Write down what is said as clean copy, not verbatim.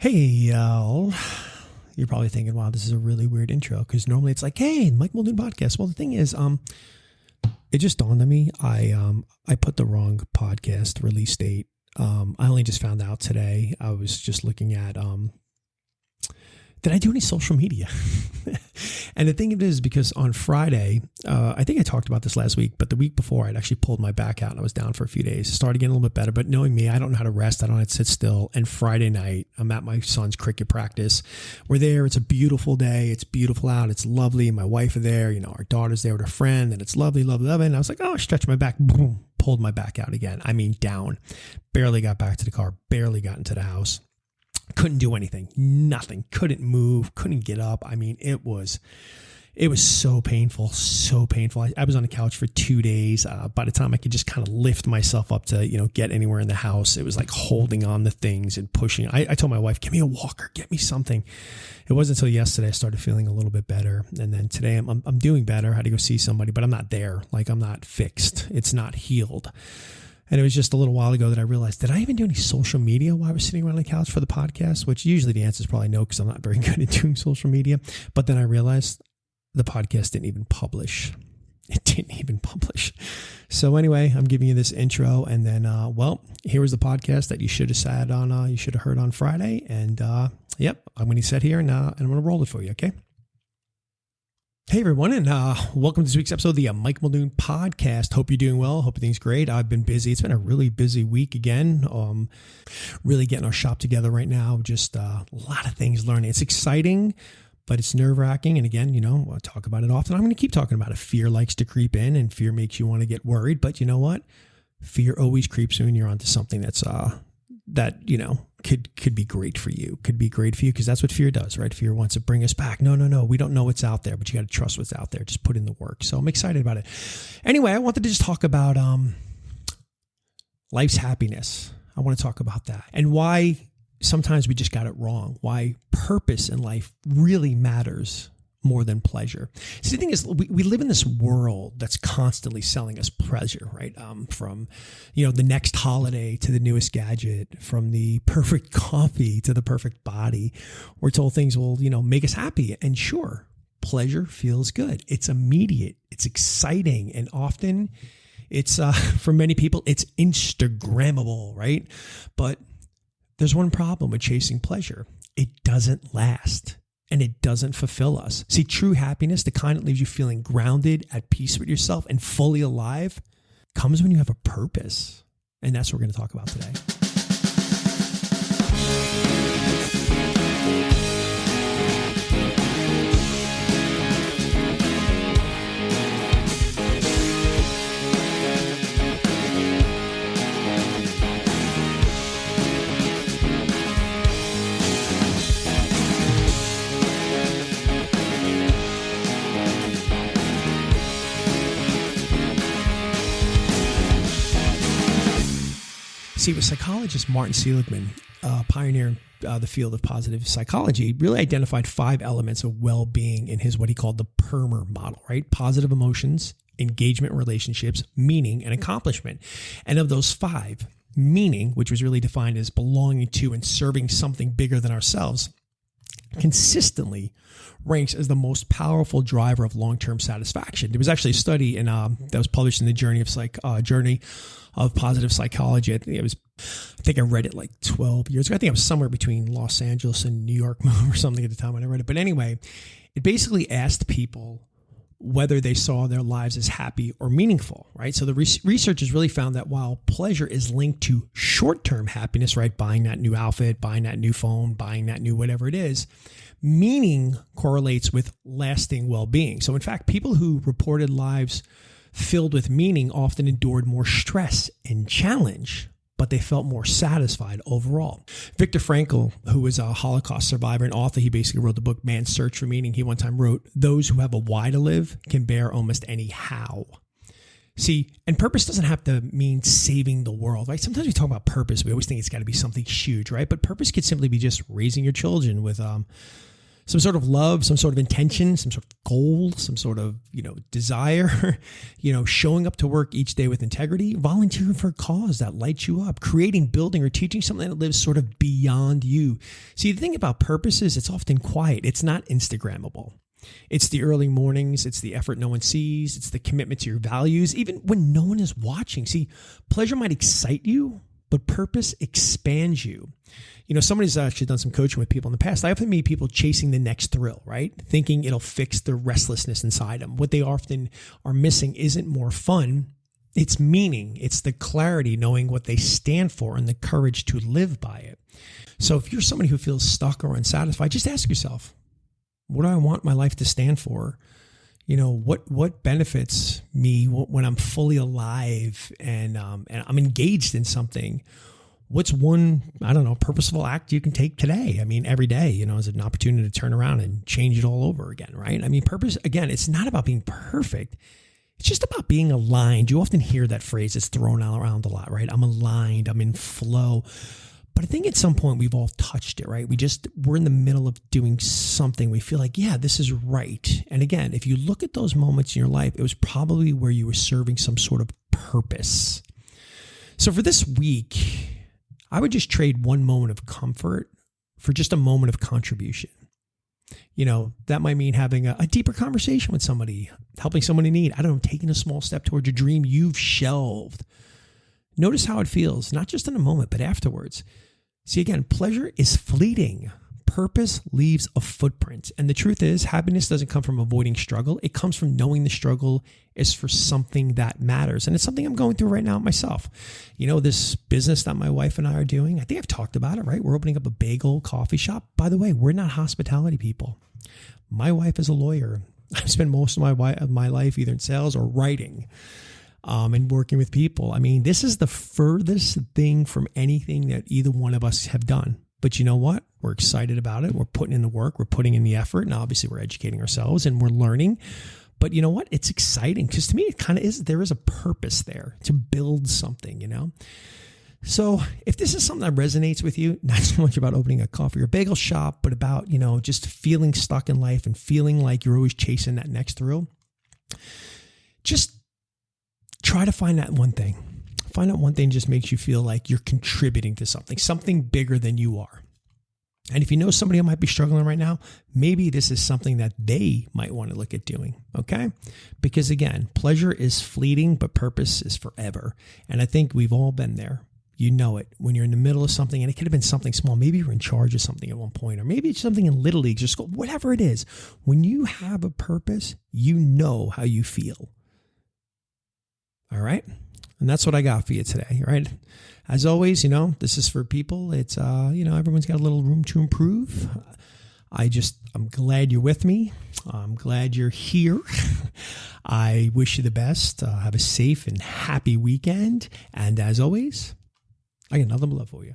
Hey, y'all. You're probably thinking, wow, this is a really weird intro, because normally it's like, hey, Mike Muldoon podcast. Well, the thing is, it just dawned on me. I put the wrong podcast release date. I only just found out today. I was just looking at, did I do any social media? And the thing of it is, because on Friday, I think I talked about this last week, but the week before I'd actually pulled my back out and I was down for a few days. Started getting a little bit better, but knowing me, I don't know how to rest. I don't know how to sit still. And Friday night, I'm at my son's cricket practice. We're there. It's a beautiful day. It's beautiful out. It's lovely. My wife are there. You know, our daughter's there with her friend, and it's lovely, lovely, lovely. And I was like, oh, stretch my back. Boom, pulled my back out again. I mean, down. Barely got back to the car. Barely got into the house. Couldn't do anything, nothing, couldn't move, couldn't get up. I mean, it was so painful, so painful. I was on the couch for 2 days. By the time I could just kind of lift myself up to, get anywhere in the house, it was like holding on to things and pushing. I told my wife, give me a walker, get me something. It wasn't until yesterday I started feeling a little bit better. And then today I'm doing better. I had to go see somebody, but I'm not there. Like, I'm not fixed. It's not healed. And it was just a little while ago that I realized, did I even do any social media while I was sitting around the couch for the podcast? Which usually the answer is probably no, because I'm not very good at doing social media. But then I realized the podcast didn't even publish. It didn't even publish. So anyway, I'm giving you this intro, and then, here was the podcast that you should have sat on. You should have heard on Friday. And yep, I'm going to sit here and I'm going to roll it for you. Okay. Hey everyone, and welcome to this week's episode of the Mike Muldoon podcast. Hope you're doing well. Hope everything's great. I've been busy. It's been a really busy week again. Really getting our shop together right now. Just a lot of things learning. It's exciting, but it's nerve-wracking. And again, I talk about it often. I'm going to keep talking about it. Fear likes to creep in, and fear makes you want to get worried. But you know what? Fear always creeps in when you're onto something that's could be great for you. Could be great for you, because that's what fear does, right? Fear wants to bring us back. No. We don't know what's out there, but you got to trust what's out there. Just put in the work. So I'm excited about it. Anyway, I wanted to just talk about life's happiness. I want to talk about that and why sometimes we just got it wrong. Why purpose in life really matters more than pleasure. See, the thing is, we live in this world that's constantly selling us pleasure, right? From, the next holiday to the newest gadget, from the perfect coffee to the perfect body. We're told things will, make us happy. And sure, pleasure feels good. It's immediate. It's exciting. And often it's, for many people, it's Instagrammable, right? But there's one problem with chasing pleasure. It doesn't last. And it doesn't fulfill us. See, true happiness, the kind that leaves you feeling grounded, at peace with yourself, and fully alive, comes when you have a purpose. And that's what we're going to talk about today. See, with psychologist Martin Seligman, pioneer in the field of positive psychology, really identified 5 elements of well-being in his what he called the PERMA model, right? Positive emotions, engagement, relationships, meaning, and accomplishment. And of those 5, meaning, which was really defined as belonging to and serving something bigger than ourselves, consistently ranks as the most powerful driver of long-term satisfaction. There was actually a study that was published in the Journey of Positive Psychology. I think I read it like 12 years ago. I think I was somewhere between Los Angeles and New York or something at the time when I read it. But anyway, it basically asked people whether they saw their lives as happy or meaningful, right? So the researchers really found that while pleasure is linked to short-term happiness, right? Buying that new outfit, buying that new phone, buying that new whatever it is, meaning correlates with lasting well-being. So in fact, people who reported lives filled with meaning often endured more stress and challenge, but they felt more satisfied overall. Viktor Frankl, who was a Holocaust survivor and author, he basically wrote the book Man's Search for Meaning. He one time wrote, "Those who have a why to live can bear almost any how." See, and purpose doesn't have to mean saving the world, right? Sometimes we talk about purpose. We always think it's got to be something huge, right? But purpose could simply be just raising your children with, some sort of love, some sort of intention, some sort of goal, some sort of, desire, showing up to work each day with integrity, volunteering for a cause that lights you up, creating, building, or teaching something that lives sort of beyond you. See, the thing about purpose is it's often quiet. It's not Instagrammable. It's the early mornings. It's the effort no one sees. It's the commitment to your values, even when no one is watching. See, pleasure might excite you, but purpose expands you. Somebody's actually done some coaching with people in the past. I often meet people chasing the next thrill, right? Thinking it'll fix the restlessness inside them. What they often are missing isn't more fun. It's meaning. It's the clarity, knowing what they stand for and the courage to live by it. So if you're somebody who feels stuck or unsatisfied, just ask yourself, what do I want my life to stand for? What benefits me when I'm fully alive and I'm engaged in something? What's one, purposeful act you can take today? Every day, is an opportunity to turn around and change it all over again, right? Purpose, again, it's not about being perfect. It's just about being aligned. You often hear that phrase. It's thrown around a lot, right? I'm aligned. I'm in flow. But I think at some point we've all touched it, right? We're in the middle of doing something. We feel like, yeah, this is right. And again, if you look at those moments in your life, it was probably where you were serving some sort of purpose. So for this week, I would just trade one moment of comfort for just a moment of contribution. That might mean having a deeper conversation with somebody, helping someone in need. Taking a small step towards a dream you've shelved. Notice how it feels, not just in a moment, but afterwards. See, again, pleasure is fleeting. Purpose leaves a footprint. And the truth is, happiness doesn't come from avoiding struggle. It comes from knowing the struggle is for something that matters. And it's something I'm going through right now myself. This business that my wife and I are doing, I think I've talked about it, right? We're opening up a bagel coffee shop. By the way, we're not hospitality people. My wife is a lawyer. I've spent most of my life either in sales or writing. And working with people. This is the furthest thing from anything that either one of us have done. But you know what? We're excited about it. We're putting in the work. We're putting in the effort. And obviously we're educating ourselves and we're learning. But you know what? It's exciting because to me, it kind of is. There is a purpose there to build something, So if this is something that resonates with you, not so much about opening a coffee or bagel shop, but about, just feeling stuck in life and feeling like you're always chasing that next thrill, just try to find that one thing. Find out one thing just makes you feel like you're contributing to something bigger than you are. And if you know somebody who might be struggling right now, maybe this is something that they might want to look at doing, okay? Because again, pleasure is fleeting, but purpose is forever. And I think we've all been there. You know it when you're in the middle of something, and it could have been something small. Maybe you're in charge of something at one point, or maybe it's something in Little League, just whatever it is. When you have a purpose, you know how you feel. All right. And that's what I got for you today. Right. As always, this is for people. It's, everyone's got a little room to improve. I'm glad you're with me. I'm glad you're here. I wish you the best. Have a safe and happy weekend. And as always, I got nothing but love for you.